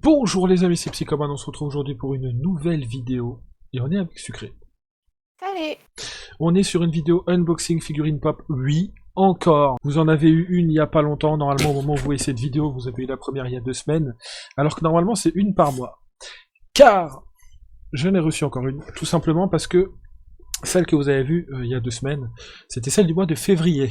Bonjour les amis, c'est Psychoman, on se retrouve aujourd'hui pour une nouvelle vidéo, et on est avec Sucré. Allez. On est sur une vidéo unboxing figurine pop, oui, encore. Vous en avez eu une il y a pas longtemps, normalement au moment où vous voyez cette vidéo, vous avez eu la première il y a 2 semaines, alors que normalement c'est une par mois. Car, je n'ai reçu encore une, tout simplement parce que celle que vous avez vue il y a 2 semaines, c'était celle du mois de février.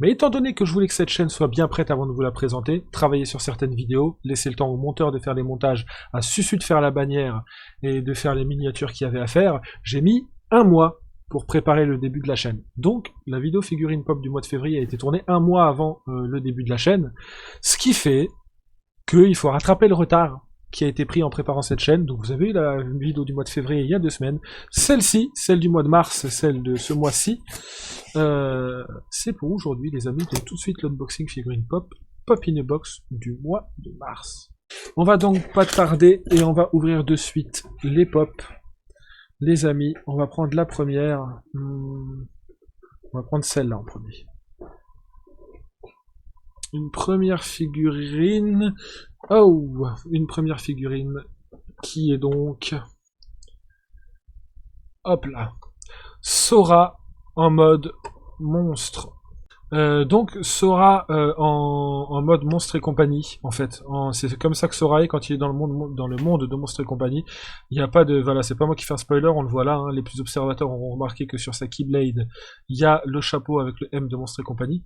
Mais étant donné que je voulais que cette chaîne soit bien prête avant de vous la présenter, travailler sur certaines vidéos, laisser le temps au monteur de faire les montages, à Susu de faire la bannière et de faire les miniatures qu'il y avait à faire, j'ai mis 1 mois pour préparer le début de la chaîne. Donc, la vidéo figurine pop du mois de février a été tournée 1 mois avant le début de la chaîne, ce qui fait qu'il faut rattraper le retard qui a été pris en préparant cette chaîne. Donc vous avez eu la vidéo du mois de février il y a 2 semaines. Celle-ci, celle du mois de mars, celle de ce mois-ci, c'est pour aujourd'hui les amis. Donc tout de suite l'unboxing figurine pop, pop in a box du mois de mars. On va donc pas tarder et on va ouvrir de suite les pop. Les amis, on va prendre la première. On va prendre celle-là en premier. Une première figurine. Oh, une première figurine qui est donc... Hop là. Sora en mode monstre. Donc Sora en mode monstre et compagnie, en fait. C'est comme ça que Sora est quand il est dans le monde de monstre et compagnie. Il n'y a pas de... Voilà, c'est pas moi qui fais un spoiler, on le voit là. Hein, les plus observateurs auront remarqué que sur sa Keyblade, il y a le chapeau avec le M de monstre et compagnie.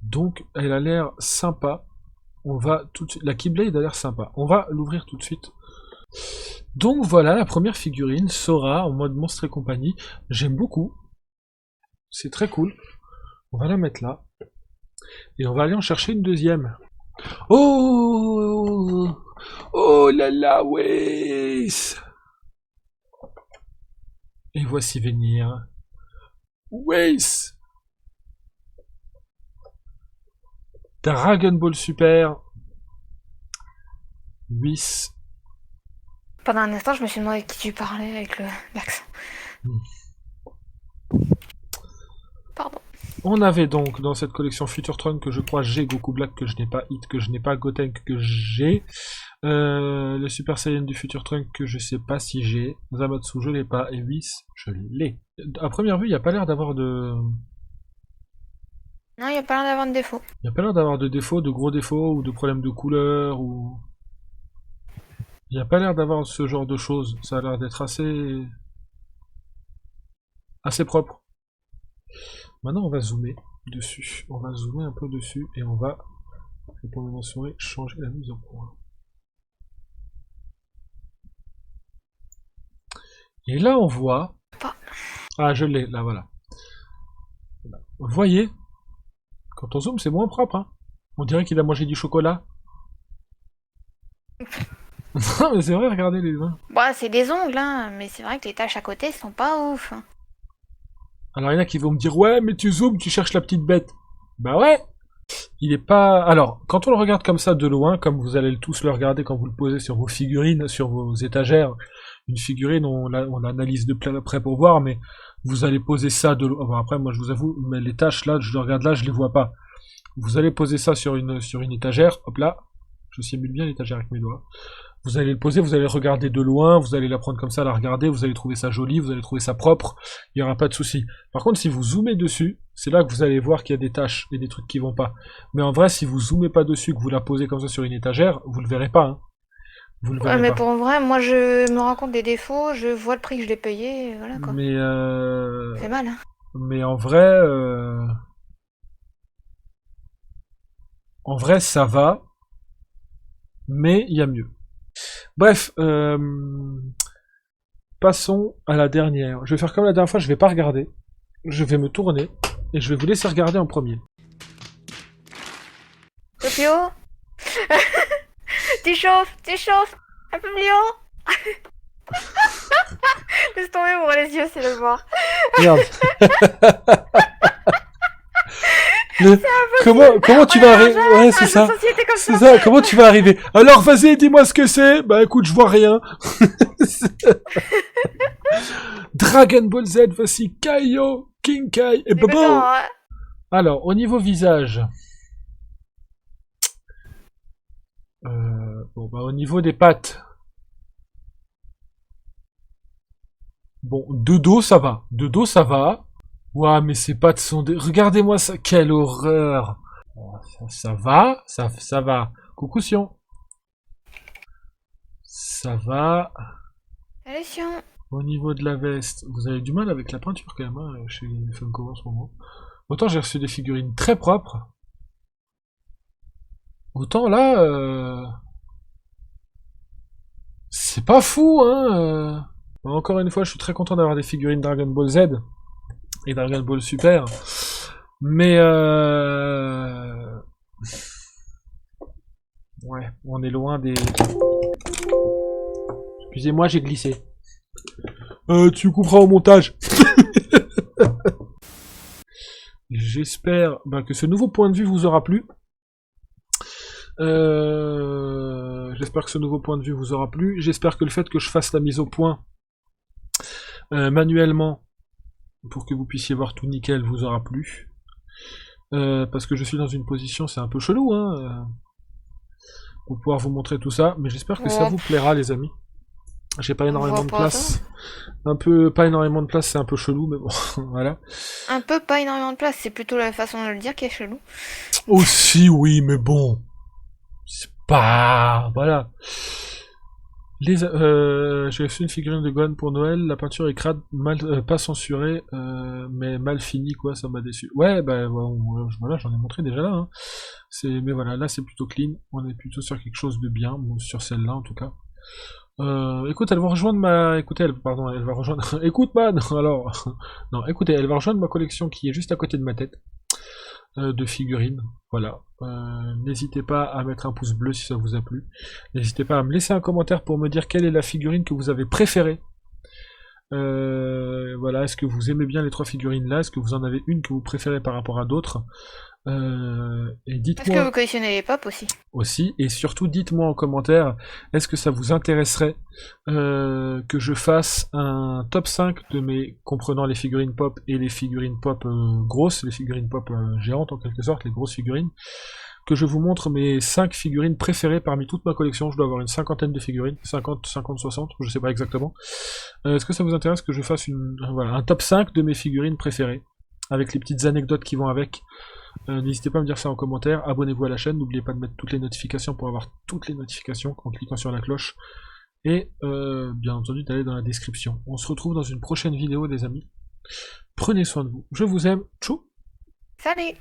Donc elle a l'air sympa. On va tout de suite... La Keyblade a l'air sympa. On va l'ouvrir tout de suite. Donc voilà la première figurine, Sora en mode monstre et compagnie. J'aime beaucoup. C'est très cool. On va la mettre là. Et on va aller en chercher une deuxième. Oh, oh là là, ouais. Et voici venir. Waze. Dragon Ball Super. Whis. Pendant un instant, je me suis demandé qui tu parlais avec l'accent. Pardon. On avait donc dans cette collection Future Trunk que je crois j'ai, Goku Black que je n'ai pas, Hit que je n'ai pas, Goten que j'ai, le Super Saiyan du Future Trunk que je sais pas si j'ai, Zamatsu je l'ai pas, et Whis je l'ai. À première vue, il n'y a pas l'air d'avoir de... Non, il n'y a pas l'air d'avoir de défaut. Il n'y a pas l'air d'avoir de défauts, de gros défauts, ou de problèmes de couleur, ou... Il n'y a pas l'air d'avoir ce genre de choses. Ça a l'air d'être assez... assez propre. Maintenant, on va zoomer dessus. On va zoomer un peu dessus, et on va, pour me mentionner, changer la mise en point. Et là, on voit... Ah, je l'ai, là, voilà. Vous voyez? Quand on zoome, c'est moins propre, hein. On dirait qu'il a mangé du chocolat. Non, mais c'est vrai, regardez les mains. Bah, c'est des ongles, hein, mais c'est vrai que les taches à côté sont pas ouf. Alors, il y en a qui vont me dire, ouais, mais tu zoomes, tu cherches la petite bête. Bah ouais. Il est pas... Alors, quand on le regarde comme ça de loin, comme vous allez tous le regarder quand vous le posez sur vos figurines, sur vos étagères, une figurine, on l'analyse de près pour voir, mais vous allez poser ça de loin. Bon, après, moi, je vous avoue, mais les taches, là, je le regarde là, je les vois pas. Vous allez poser ça sur une étagère, hop là. Je simule bien l'étagère avec mes doigts. Vous allez le poser, vous allez le regarder de loin, vous allez la prendre comme ça, la regarder, vous allez trouver ça joli, vous allez trouver ça propre, il n'y aura pas de souci. Par contre, si vous zoomez dessus, c'est là que vous allez voir qu'il y a des taches et des trucs qui vont pas. Mais en vrai, si vous zoomez pas dessus, que vous la posez comme ça sur une étagère, vous le verrez pas. Hein. Vous le verrez Ouais, mais pas. pour vrai, moi je me rends compte des défauts, je vois le prix que je l'ai payé, et voilà quoi. Mais C'est mal, hein. mais en vrai, ça va, mais il y a mieux. Bref, passons à la dernière. Je vais faire comme la dernière fois, je vais pas regarder. Je vais me tourner et je vais vous laisser regarder en premier. Tokyo. Tu chauffes, un peu plus haut. Laisse tomber, ouvre les yeux, c'est le voir. Regarde. Comment tu vas arriver? Ouais, c'est ça. C'est ça. Comment tu vas arriver? Alors, vas-y, dis-moi ce que c'est. Bah, écoute, je vois rien. Dragon Ball Z, voici Kaio, King Kai et Bobo. Ouais. Alors, au niveau visage, Bon, bah, au niveau des pattes. Bon, de dos, ça va. De dos, ça va. Ouah, mais ces pattes sont des... Regardez-moi ça, quelle horreur. Oh, ça va, ça va. Coucou Sion. Ça va. Allez, Sion. Au niveau de la veste, vous avez du mal avec la peinture quand même, hein, chez Funko en ce moment. Autant j'ai reçu des figurines très propres. Autant là, c'est pas fou, hein. Encore une fois, je suis très content d'avoir des figurines Dragon Ball Z et Dragon Ball Super. Mais ouais, on est loin des... Excusez-moi, j'ai glissé. Tu couperas au montage. J'espère que ce nouveau point de vue vous aura plu. J'espère que ce nouveau point de vue vous aura plu. J'espère que le fait que je fasse la mise au point manuellement pour que vous puissiez voir tout nickel vous aura plu. Parce que je suis dans une position, c'est un peu chelou, hein, pour pouvoir vous montrer tout ça. Mais j'espère que ça vous plaira, les amis. J'ai pas énormément de place. Pas énormément de place, c'est un peu chelou, mais bon, voilà. Un peu pas énormément de place, c'est plutôt la façon de le dire qui est chelou. Aussi, oui, mais bon. C'est pas... Voilà. J'ai reçu une figurine de Gohan pour Noël, la peinture est crade, pas censurée, mais mal finie, quoi, ça m'a déçu. Ouais, bah, voilà, j'en ai montré déjà là, hein. Mais voilà, là c'est plutôt clean, on est plutôt sur quelque chose de bien, bon, sur celle-là en tout cas. Écoute, elle va rejoindre Écoutez, elle va rejoindre... Écoute, man. Alors... Non, écoutez, elle va rejoindre ma collection qui est juste à côté de ma tête. De figurines, voilà. N'hésitez pas à mettre un pouce bleu si ça vous a plu. N'hésitez pas à me laisser un commentaire pour me dire quelle est la figurine que vous avez préférée. Voilà, est-ce que vous aimez bien les 3 figurines là? Est-ce que vous en avez une que vous préférez par rapport à d'autres? Et dites-moi... Est-ce que vous collectionnez les pop aussi? Et surtout dites-moi en commentaire, est-ce que ça vous intéresserait que je fasse un top 5 de mes, comprenant les figurines pop et les figurines pop grosses, les figurines pop géantes en quelque sorte, les grosses figurines, que je vous montre mes 5 figurines préférées parmi toute ma collection. Je dois avoir une cinquantaine de figurines, 50, 60, je sais pas exactement. Est-ce que ça vous intéresse que je fasse un top 5 de mes figurines préférées, avec les petites anecdotes qui vont avec? N'hésitez pas à me dire ça en commentaire, abonnez-vous à la chaîne, n'oubliez pas de mettre toutes les notifications pour avoir toutes les notifications en cliquant sur la cloche, et bien entendu d'aller dans la description. On se retrouve dans une prochaine vidéo, les amis. Prenez soin de vous, je vous aime, tchou. Salut!